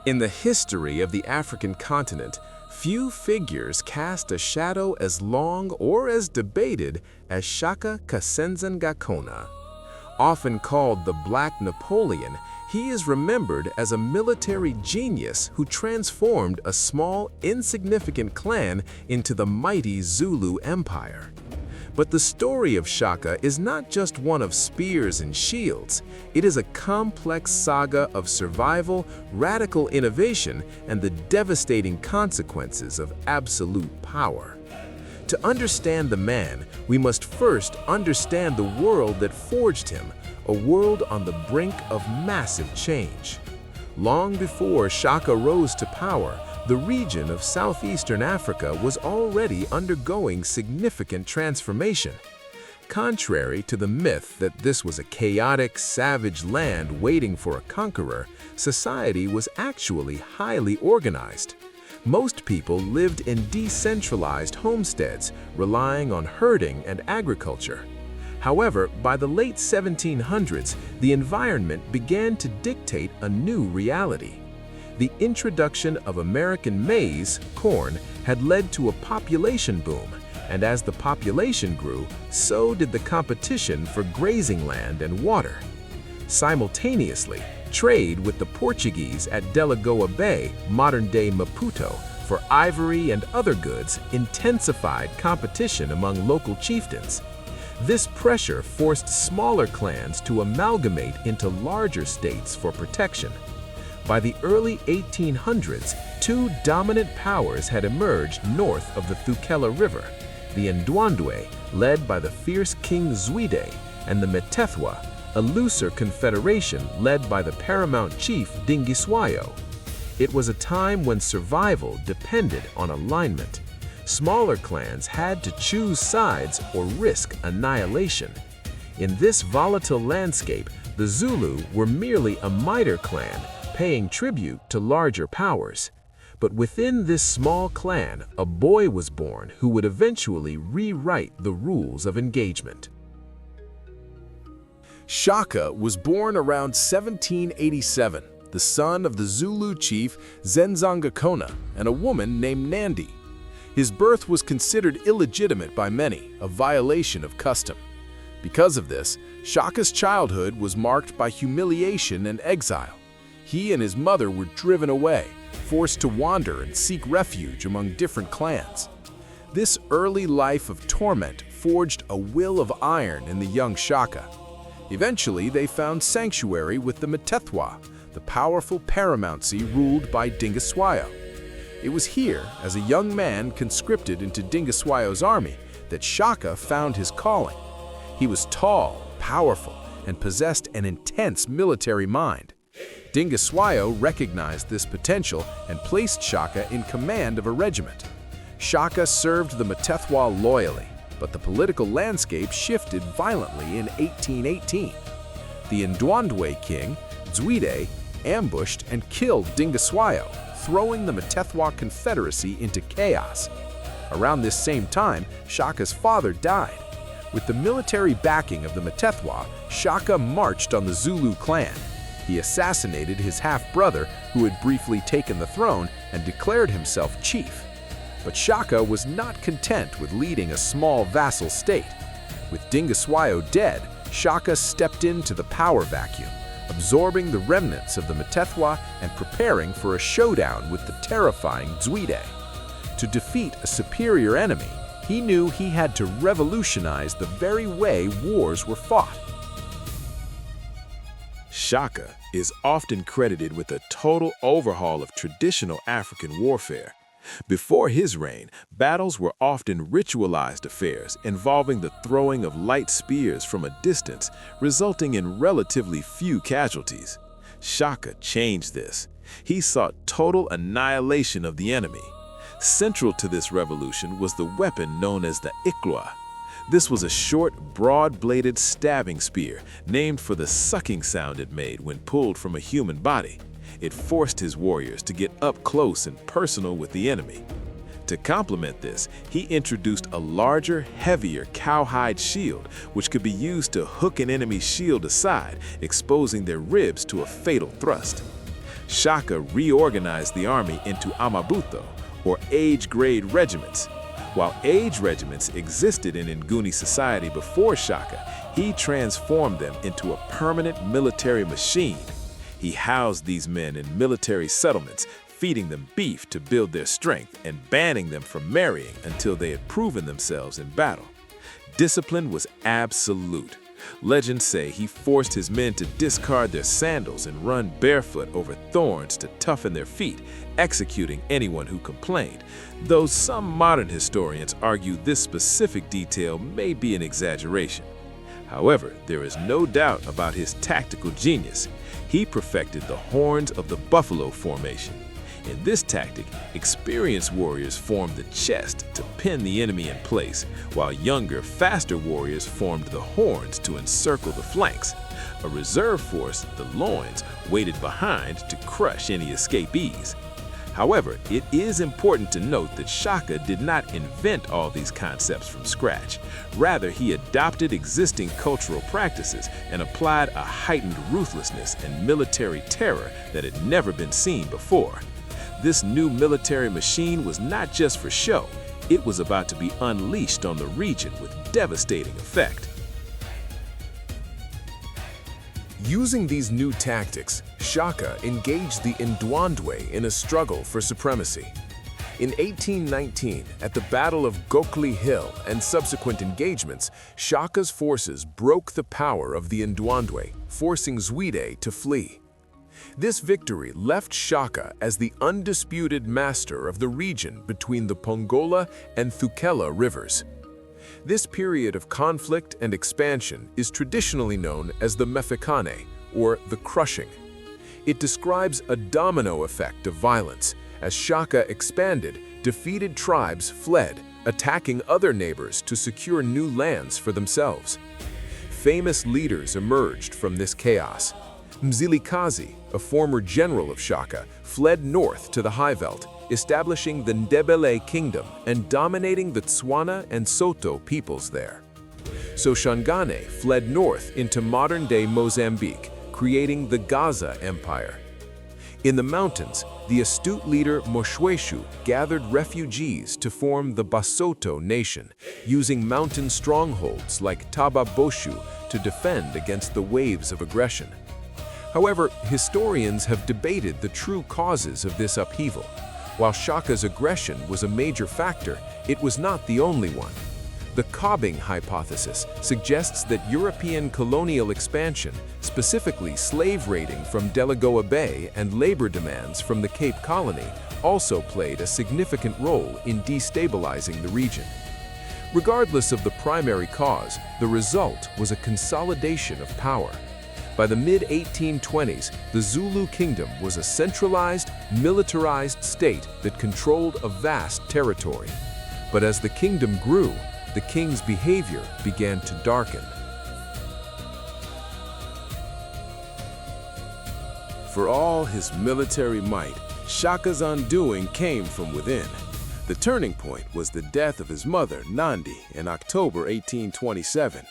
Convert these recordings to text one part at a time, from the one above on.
In the history of the African continent, few figures cast a shadow as long or as debated as Shaka Zulu. Often called the Black Napoleon, he is remembered as a military genius who transformed a small, insignificant clan into the mighty Zulu Empire. But the story of Shaka is not just one of spears and shields. It is a complex saga of survival, radical innovation, and the devastating consequences of absolute power. To understand the man, we must first understand the world that forged him, a world on the brink of massive change. Long before Shaka rose to power, the region of southeastern Africa was already undergoing significant transformation. Contrary to the myth that this was a chaotic, savage land waiting for a conqueror, society was actually highly organized. Most people lived in decentralized homesteads, relying on herding and agriculture. However, by the late 1700s, the environment began to dictate a new reality. The introduction of American maize, corn, had led to a population boom, and as the population grew, so did the competition for grazing land and water. Simultaneously, trade with the Portuguese at Delagoa Bay, modern-day Maputo, for ivory and other goods intensified competition among local chieftains. This pressure forced smaller clans to amalgamate into larger states for protection. By the early 1800s, two dominant powers had emerged north of the Thukela River, the Ndwandwe, led by the fierce King Zwide, and the Mtethwa, a looser confederation led by the paramount chief Dingiswayo. It was a time when survival depended on alignment. Smaller clans had to choose sides or risk annihilation. In this volatile landscape, the Zulu were merely a minor clan, paying tribute to larger powers. But within this small clan, a boy was born who would eventually rewrite the rules of engagement. Shaka was born around 1787, the son of the Zulu chief Zenzangakona and a woman named Nandi. His birth was considered illegitimate by many, a violation of custom. Because of this, Shaka's childhood was marked by humiliation and exile. He and his mother were driven away, forced to wander and seek refuge among different clans. This early life of torment forged a will of iron in the young Shaka. Eventually, they found sanctuary with the Mtethwa, the powerful paramountcy ruled by Dingiswayo. It was here, as a young man conscripted into Dingiswayo's army, that Shaka found his calling. He was tall, powerful, and possessed an intense military mind. Dingiswayo recognized this potential and placed Shaka in command of a regiment. Shaka served the Mtethwa loyally, but the political landscape shifted violently in 1818. The Ndwandwe king, Zwide, ambushed and killed Dingiswayo, throwing the Mtethwa Confederacy into chaos. Around this same time, Shaka's father died. With the military backing of the Mtethwa, Shaka marched on the Zulu clan. He assassinated his half-brother, who had briefly taken the throne, and declared himself chief. But Shaka was not content with leading a small vassal state. With Dingiswayo dead, Shaka stepped into the power vacuum, absorbing the remnants of the Mtethwa and preparing for a showdown with the terrifying Zwide. To defeat a superior enemy, he knew he had to revolutionize the very way wars were fought. Shaka is often credited with a total overhaul of traditional African warfare. Before his reign, battles were often ritualized affairs involving the throwing of light spears from a distance, resulting in relatively few casualties. Shaka changed this. He sought total annihilation of the enemy. Central to this revolution was the weapon known as the Iklwa. This was a short, broad-bladed stabbing spear named for the sucking sound it made when pulled from a human body. It forced his warriors to get up close and personal with the enemy. To complement this, he introduced a larger, heavier cowhide shield, which could be used to hook an enemy's shield aside, exposing their ribs to a fatal thrust. Shaka reorganized the army into amabuto, or age-grade regiments. While age regiments existed in Nguni society before Shaka, he transformed them into a permanent military machine. He housed these men in military settlements, feeding them beef to build their strength and banning them from marrying until they had proven themselves in battle. Discipline was absolute. Legends say he forced his men to discard their sandals and run barefoot over thorns to toughen their feet, executing anyone who complained, though some modern historians argue this specific detail may be an exaggeration. However, there is no doubt about his tactical genius. He perfected the horns of the buffalo formation. In this tactic, experienced warriors formed the chest to pin the enemy in place, while younger, faster warriors formed the horns to encircle the flanks. A reserve force, the loins, waited behind to crush any escapees. However, it is important to note that Shaka did not invent all these concepts from scratch. Rather, he adopted existing cultural practices and applied a heightened ruthlessness and military terror that had never been seen before. This new military machine was not just for show, it was about to be unleashed on the region with devastating effect. Using these new tactics, Shaka engaged the Ndwandwe in a struggle for supremacy. In 1819, at the Battle of Gokli Hill and subsequent engagements, Shaka's forces broke the power of the Ndwandwe, forcing Zwide to flee. This victory left Shaka as the undisputed master of the region between the Pongola and Thukela rivers. This period of conflict and expansion is traditionally known as the Mfecane, or the crushing. It describes a domino effect of violence. As Shaka expanded, defeated tribes fled, attacking other neighbors to secure new lands for themselves. Famous leaders emerged from this chaos. Mzilikazi, a former general of Shaka, fled north to the Highveld, establishing the Ndebele kingdom and dominating the Tswana and Soto peoples there. Soshangane fled north into modern-day Mozambique, creating the Gaza Empire. In the mountains, the astute leader Moshweshu gathered refugees to form the Basoto nation, using mountain strongholds like Tababoshu to defend against the waves of aggression. However, historians have debated the true causes of this upheaval. While Shaka's aggression was a major factor, it was not the only one. The Cobbing hypothesis suggests that European colonial expansion, specifically slave raiding from Delagoa Bay and labor demands from the Cape Colony, also played a significant role in destabilizing the region. Regardless of the primary cause, the result was a consolidation of power. By the mid-1820s, the Zulu kingdom was a centralized, militarized state that controlled a vast territory. But as the kingdom grew, the king's behavior began to darken. For all his military might, Shaka's undoing came from within. The turning point was the death of his mother, Nandi, in October 1827.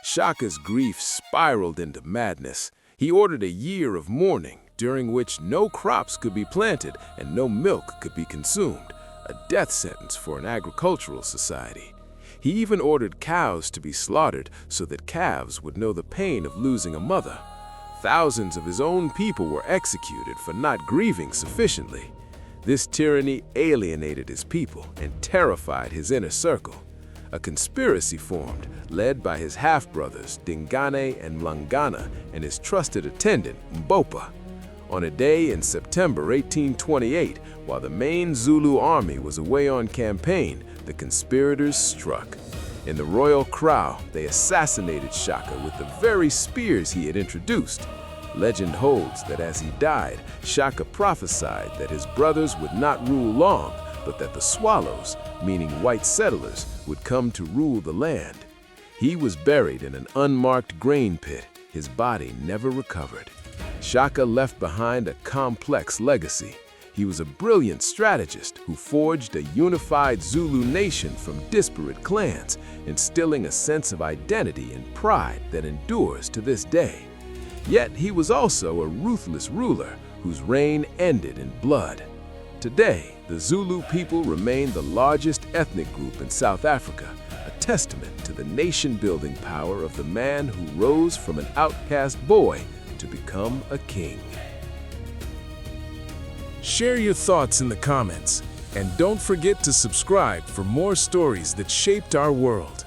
Shaka's grief spiraled into madness. He ordered a year of mourning, during which no crops could be planted and no milk could be consumed, a death sentence for an agricultural society. He even ordered cows to be slaughtered so that calves would know the pain of losing a mother. Thousands of his own people were executed for not grieving sufficiently. This tyranny alienated his people and terrified his inner circle. A conspiracy formed, led by his half-brothers Dingane and Mlangana and his trusted attendant, Mbopa. On a day in September 1828, while the main Zulu army was away on campaign, the conspirators struck. In the royal kraal, they assassinated Shaka with the very spears he had introduced. Legend holds that as he died, Shaka prophesied that his brothers would not rule long, but that the swallows, meaning white settlers, would come to rule the land. He was buried in an unmarked grain pit. His body never recovered. Shaka left behind a complex legacy. He was a brilliant strategist who forged a unified Zulu nation from disparate clans, instilling a sense of identity and pride that endures to this day. Yet he was also a ruthless ruler whose reign ended in blood. Today, the Zulu people remain the largest ethnic group in South Africa, a testament to the nation-building power of the man who rose from an outcast boy to become a king. Share your thoughts in the comments, and don't forget to subscribe for more stories that shaped our world.